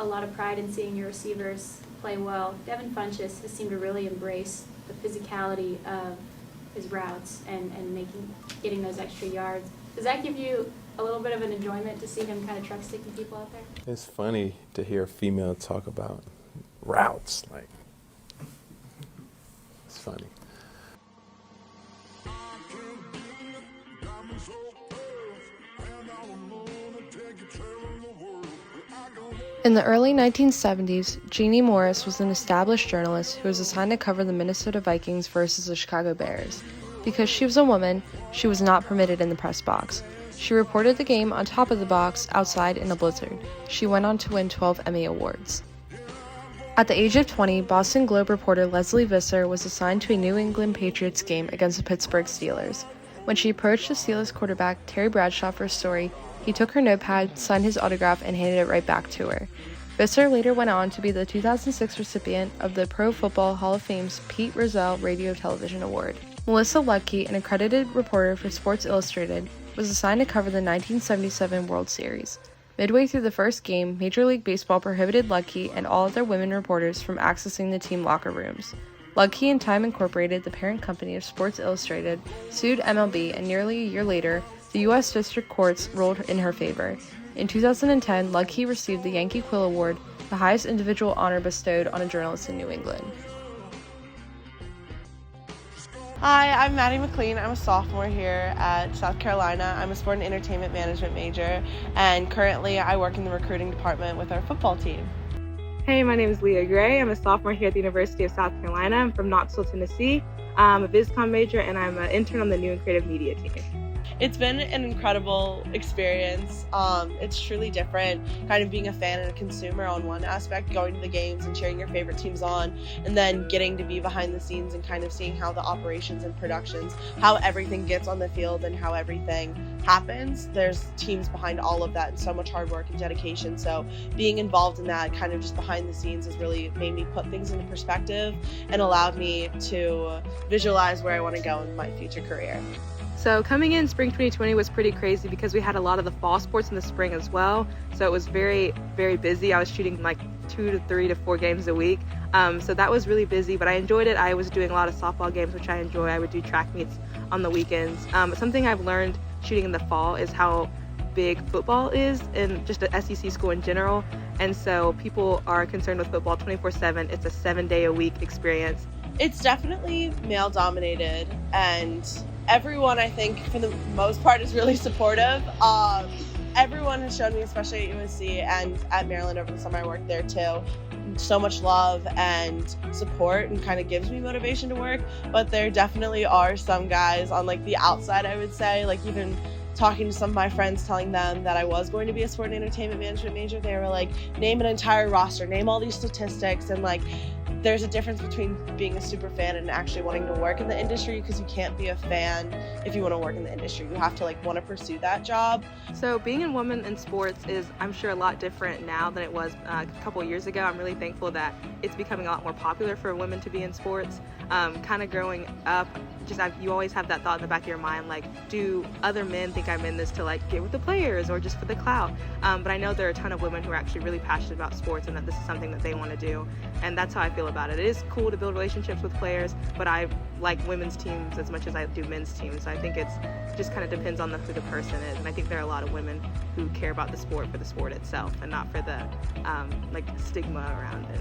a lot of pride in seeing your receivers play well. Devin Funchess has seemed to really embrace the physicality of his routes and getting those extra yards. Does that give you a little bit of an enjoyment to see him kind of truck sticking people out there? It's funny to hear a female talk about routes. Like, it's funny. In the early 1970s, Jeannie Morris was an established journalist who was assigned to cover the Minnesota Vikings versus the Chicago Bears. Because she was a woman, she was not permitted in the press box. She reported the game on top of the box outside in a blizzard. She went on to win 12 Emmy Awards. At the age of 20, Boston Globe reporter Leslie Visser was assigned to a New England Patriots game against the Pittsburgh Steelers. When she approached the Steelers quarterback, Terry Bradshaw, for a story, he took her notepad, signed his autograph, and handed it right back to her. Visser later went on to be the 2006 recipient of the Pro Football Hall of Fame's Pete Rozelle Radio Television Award. Melissa Luckey, an accredited reporter for Sports Illustrated, was assigned to cover the 1977 World Series. Midway through the first game, Major League Baseball prohibited Luckey and all other women reporters from accessing the team locker rooms. Luckey and Time Incorporated, the parent company of Sports Illustrated, sued MLB, and nearly a year later, the U.S. District Courts ruled in her favor. In 2010, Luckey received the Yankee Quill Award, the highest individual honor bestowed on a journalist in New England. Hi, I'm Maddie McLean. I'm a sophomore here at South Carolina. I'm a sport and entertainment management major, and currently I work in the recruiting department with our football team. Hey, my name is Leah Gray. I'm a sophomore here at the University of South Carolina. I'm from Knoxville, Tennessee. I'm a BizCom major, and I'm an intern on the new and creative media team. It's been an incredible experience. It's truly different, kind of being a fan and a consumer on one aspect, going to the games and cheering your favorite teams on, and then getting to be behind the scenes and kind of seeing how the operations and productions, how everything gets on the field and how everything happens. There's teams behind all of that and so much hard work and dedication. So being involved in that kind of just behind the scenes has really made me put things into perspective and allowed me to visualize where I want to go in my future career. So coming in spring 2020 was pretty crazy because we had a lot of the fall sports in the spring as well. So it was very, very busy. I was shooting like 2 to 3 to 4 games a week. So that was really busy, but I enjoyed it. I was doing a lot of softball games, which I enjoy. I would do track meets on the weekends. Something I've learned shooting in the fall is how big football is in just the SEC school in general. And so people are concerned with football 24/7. It's a 7-day-a-week experience. It's definitely male dominated, and everyone, I think, for the most part, is really supportive. Everyone has shown me, especially at USC and at Maryland over the summer I worked there too, so much love and support, and kind of gives me motivation to work. But there definitely are some guys on like the outside, I would say, like even talking to some of my friends, telling them that I was going to be a sport and entertainment management major, they were like, name an entire roster, name all these statistics, and like there's a difference between being a super fan and actually wanting to work in the industry, because you can't be a fan if you want to work in the industry. You have to like want to pursue that job. So being a woman in sports is, I'm sure, a lot different now than it was a couple of years ago. I'm really thankful that it's becoming a lot more popular for women to be in sports. Kind of growing up, you always have that thought in the back of your mind, like, do other men think I'm in this to like get with the players or just for the clout? But I know there are a ton of women who are actually really passionate about sports and that this is something that they want to do. And that's how I feel about it. It is cool to build relationships with players, but I like women's teams as much as I do men's teams. So I think it's just kind of depends on who the person is. And I think there are a lot of women who care about the sport for the sport itself and not for the like stigma around it.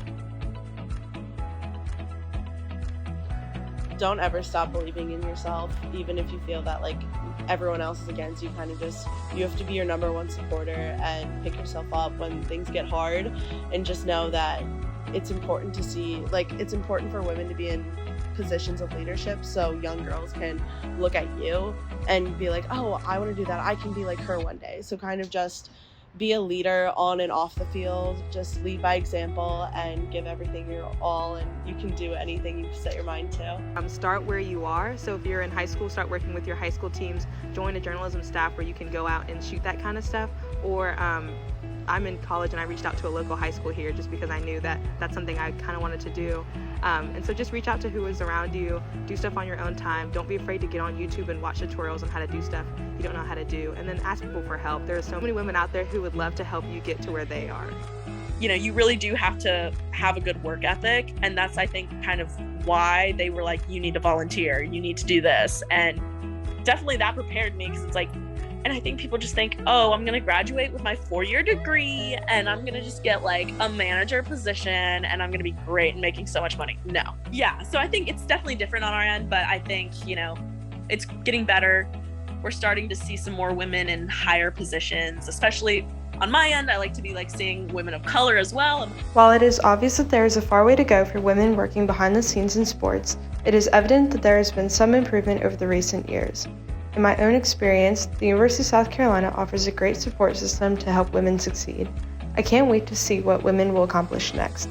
Don't ever stop believing in yourself, even if you feel that like everyone else is against you. Kind of just, you have to be your number one supporter and pick yourself up when things get hard, and just know that it's important to see, like, it's important for women to be in positions of leadership so young girls can look at you and be like, oh, I want to do that, I can be like her one day. So kind of just be a leader on and off the field. Just lead by example and give everything your all, and you can do anything you set your mind to. Start where you are. So if you're in high school, start working with your high school teams. Join a journalism staff where you can go out and shoot that kind of stuff. Or I'm in college and I reached out to a local high school here just because I knew that that's something I kind of wanted to do. And so just reach out to who is around you, do stuff on your own time. Don't be afraid to get on YouTube and watch tutorials on how to do stuff you don't know how to do, and then ask people for help. There are so many women out there who would love to help you get to where they are. you really do have to have a good work ethic. And that's, I think, kind of why they were like, you need to volunteer, you need to do this. And definitely that prepared me, because it's like, and I think people just think, oh, I'm going to graduate with my 4-year degree and I'm going to just get like a manager position and I'm going to be great and making so much money. No. Yeah. So I think it's definitely different on our end, but I think, it's getting better. We're starting to see some more women in higher positions, especially on my end. I like to be like seeing women of color as well. While it is obvious that there is a far way to go for women working behind the scenes in sports, it is evident that there has been some improvement over the recent years. In my own experience, the University of South Carolina offers a great support system to help women succeed. I can't wait to see what women will accomplish next.